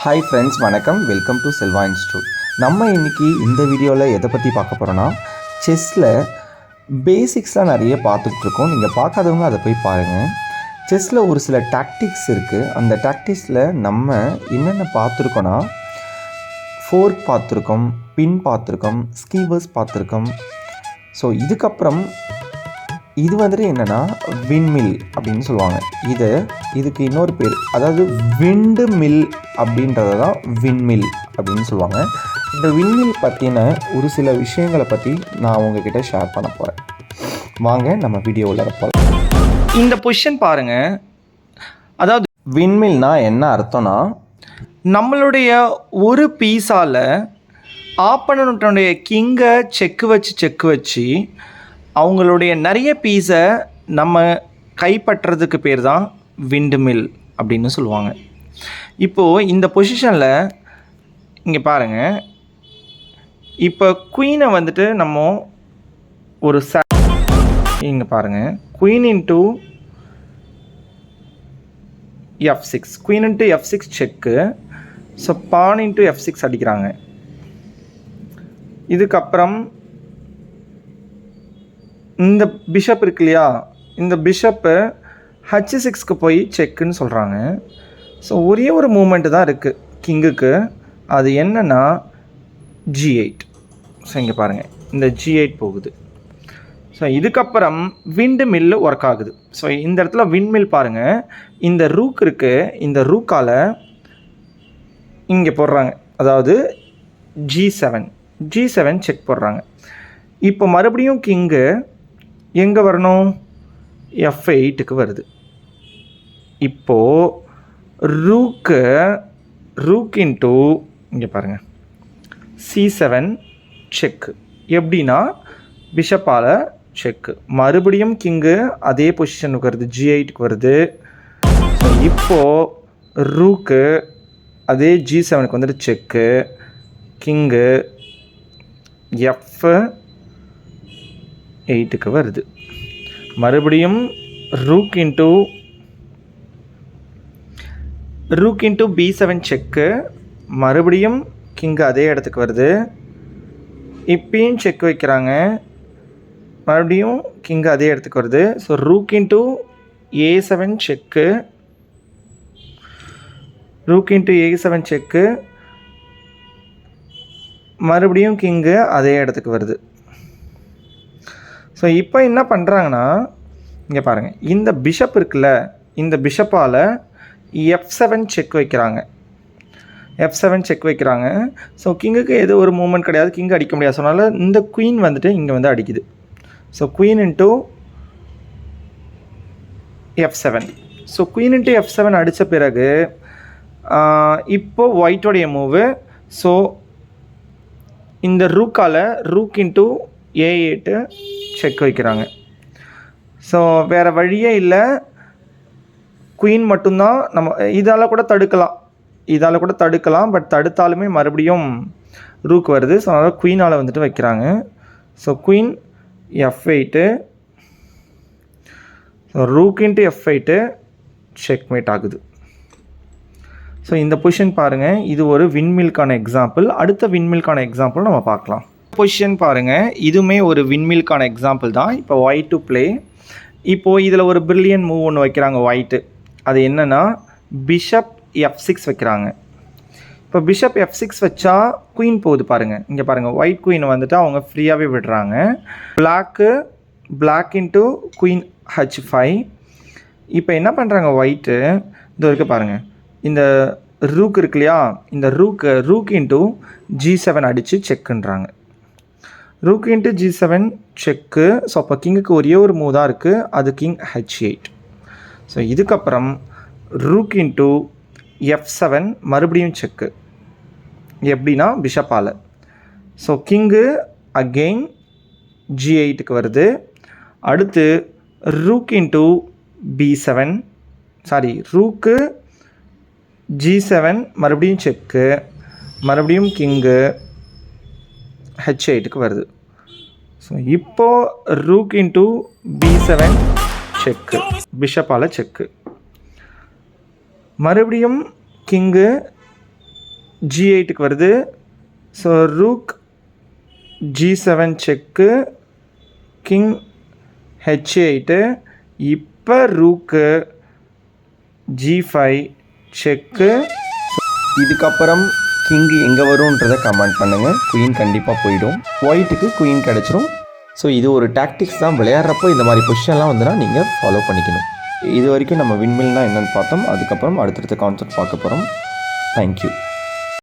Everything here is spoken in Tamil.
ஹாய் ஃப்ரெண்ட்ஸ், வணக்கம். Welcome to Selva institute. நம்ம இன்றைக்கி இந்த வீடியோவில் எதை பற்றி பார்க்க போகிறோன்னா, செஸ்ஸில் பேசிக்ஸ்லாம் நிறைய பார்த்துட்ருக்கோம். நீங்கள் பார்க்காதவங்க அதை போய் பாருங்கள். செஸ்ஸில் ஒரு சில டாக்டிக்ஸ் இருக்குது. அந்த டாக்டிக்ஸில் நம்ம என்னென்ன பார்த்துருக்கோன்னா, ஃபோர்க் பார்த்துருக்கோம், பின் பார்த்துருக்கோம், ஸ்கீவர்ஸ் பார்த்துருக்கோம். ஸோ இதுக்கப்புறம் இது வந்துட்டு என்னென்னா விண்மில் அப்படின்னு சொல்லுவாங்க. இதுக்கு இன்னொரு பேர், அதாவது விண்டு மில் அப்படின்றத தான் விண்மில் அப்படின்னு சொல்லுவாங்க. இந்த விண்மில் பற்றின ஒரு சில விஷயங்களை பற்றி நான் உங்ககிட்ட ஷேர் பண்ண போகிறேன். வாங்க நம்ம வீடியோவில் போகலாம். இந்த பொசிஷன் பாருங்கள். அதாவது விண்மில்னால் என்ன அர்த்தம்னா, நம்மளுடைய ஒரு பீஸால் ஆப்பனண்ட்டுடைய கிங்கை செக்கு வச்சு அவங்களுடைய நிறைய பீஸை நம்ம கைப்பற்றுறதுக்கு பேர் தான் விண்டு மில் அப்படின்னு சொல்லுவாங்க. இப்போது இந்த பொசிஷனில் இங்கே பாருங்கள். இப்போ குயினை வந்துட்டு நம்ம ஒரு இங்கே பாருங்கள், queen into F6, queen into F6 செக்கு. ஸோ பான் இன்ட்டு F6 அடிக்கிறாங்க. இதுக்கப்புறம் இந்த பிஷப் இருக்கு இல்லையா, இந்த பிஷப்பு H6க்கு போய் செக்குன்னு சொல்கிறாங்க. ஸோ ஒரே ஒரு மூமெண்ட்டு தான் இருக்குது கிங்குக்கு. அது என்னென்னா G8. ஸோ இங்கே பாருங்கள், இந்த G8 போகுது. ஸோ இதுக்கப்புறம் விண்டு மில்லு ஒர்க் ஆகுது. ஸோ இந்த இடத்துல விண்ட் மில் பாருங்கள். இந்த ரூக் இருக்குது, இந்த ரூக்கால் இங்கே போடுறாங்க, அதாவது G7 செக் போடுறாங்க. இப்போ மறுபடியும் கிங்கு எங்கே வரணும், F8க்கு வருது. இப்போது ரூக் இன்ட்டு இங்கே பாருங்கள் C7 செக்கு. எப்படின்னா பிஷப்பால் செக்கு. மறுபடியும் கிங்கு அதே பொசிஷனுக்கு வருது, G8க்கு வருது. இப்போது ரூக்கு அதே G7க்கு வந்துட்டு செக்கு. கிங்கு F8க்கு வருது. மறுபடியும் ரூக் இன்ட்டு B7 செக்கு. மறுபடியும் கிங்கு அதே இடத்துக்கு வருது. இப்பயும் செக் வைக்கிறாங்க. மறுபடியும் கிங்கு அதே இடத்துக்கு வருது. ஸோ ரூக் இன்ட்டு A7 செக்கு. மறுபடியும் கிங்கு அதே இடத்துக்கு வருது. ஸோ இப்போ என்ன பண்ணுறாங்கன்னா, இங்கே பாருங்கள், இந்த பிஷப் இருக்குல்ல, இந்த பிஷப்பால் F7 செக் வைக்கிறாங்க. ஸோ கிங்குக்கு எது ஒரு மூமெண்ட் கிடையாது, கிங்கு அடிக்க முடியாது. சொன்னால இந்த குயின் வந்துட்டு இங்கே வந்து அடிக்குது. So queen into F7. So queen into F7 அடித்த பிறகு இப்போது ஒயிட்டோடைய மூவு. ஸோ இந்த ரூக் இன்ட்டு A8 செக் வைக்கிறாங்க. ஸோ வேறு வழியே இல்லை, குயின் மட்டும்தான். நம்ம இதால் கூட தடுக்கலாம், பட் தடுத்தாலுமே மறுபடியும் ரூக் வருது. ஸோ அதனால் குயினால் வந்துட்டு வைக்கிறாங்க. So queen F8, so rook into F8 checkmate ஆகுது. ஸோ இந்த பொசிஷன் பாருங்கள், இது ஒரு விண்மில்கான எக்ஸாம்பிள். அடுத்த விண்மில்கான எக்ஸாம்பிள் நம்ம பார்க்கலாம். பொசிஷன் பாருங்கள், இதுவுமே ஒரு விண்மில்கான எக்ஸாம்பிள் தான். இப்போ ஒயிட் டு ப்ளே. இப்போது இதில் ஒரு பிரில்லியன்ட் மூவ் ஒன்று வைக்கிறாங்க ஒயிட்டு. அது என்னென்னா பிஷப் F6 வைக்கிறாங்க. இப்போ பிஷப் F6 வச்சா குயின் போகுது பாருங்கள். இங்கே பாருங்கள், ஒயிட் குயின் வந்துட்டு அவங்க ஃப்ரீயாகவே விடுறாங்க. Black into queen H5. இப்போ என்ன பண்ணுறாங்க ஒயிட்டு, இது வரைக்கும் பாருங்கள், இந்த ரூக் இருக்கு இல்லையா, இந்த ரூக் இன்ட்டு G7 அடித்து செக்குன்றாங்க. ரூக் இன்ட்டு G7 செக்கு. ஸோ அப்போ கிங்குக்கு ஒரே ஒரு மூவ் தான் இருக்குது, அது கிங் H8. ஸோ இதுக்கப்புறம் ரூக் இன்ட்டு F7 மறுபடியும் செக்கு. எப்படின்னா பிஷப்பால். ஸோ கிங்கு அகெயின் G8க்கு வருது. அடுத்து ரூக் இன்ட்டு ரூக்கு G7 மறுபடியும் செக்கு. மறுபடியும் கிங்கு H8க்கு வருது. ஸோ இப்போது ரூக் இன்ட்டு B7 செக்கு, பிஷப்பால் செக்கு. மறுபடியும் கிங்கு G8க்கு வருது. ஸோ ரூக் G7 செக்கு, கிங் H8. இப்போ ரூக்கு G5 செக்கு. இதுக்கப்புறம் கிங் எங்கே வரும்ன்றதை கமெண்ட் பண்ணுங்கள். குயின் கண்டிப்பாக போயிடும். ஒயிட்டுக்கு குயின் கிடச்சிரும். ஸோ இது ஒரு டாக்டிக்ஸ் தான். விளையாடுறப்போ இந்த மாதிரி பொசிஷன்லாம் வந்துன்னா நீங்கள் ஃபாலோ பண்ணிக்கணும். இது வரைக்கும் நம்ம விண்மில்னால் என்னென்னு பார்த்தோம். அதுக்கப்புறம் அடுத்தடுத்த கான்செப்ட் பார்க்க போகிறோம். தேங்க்யூ.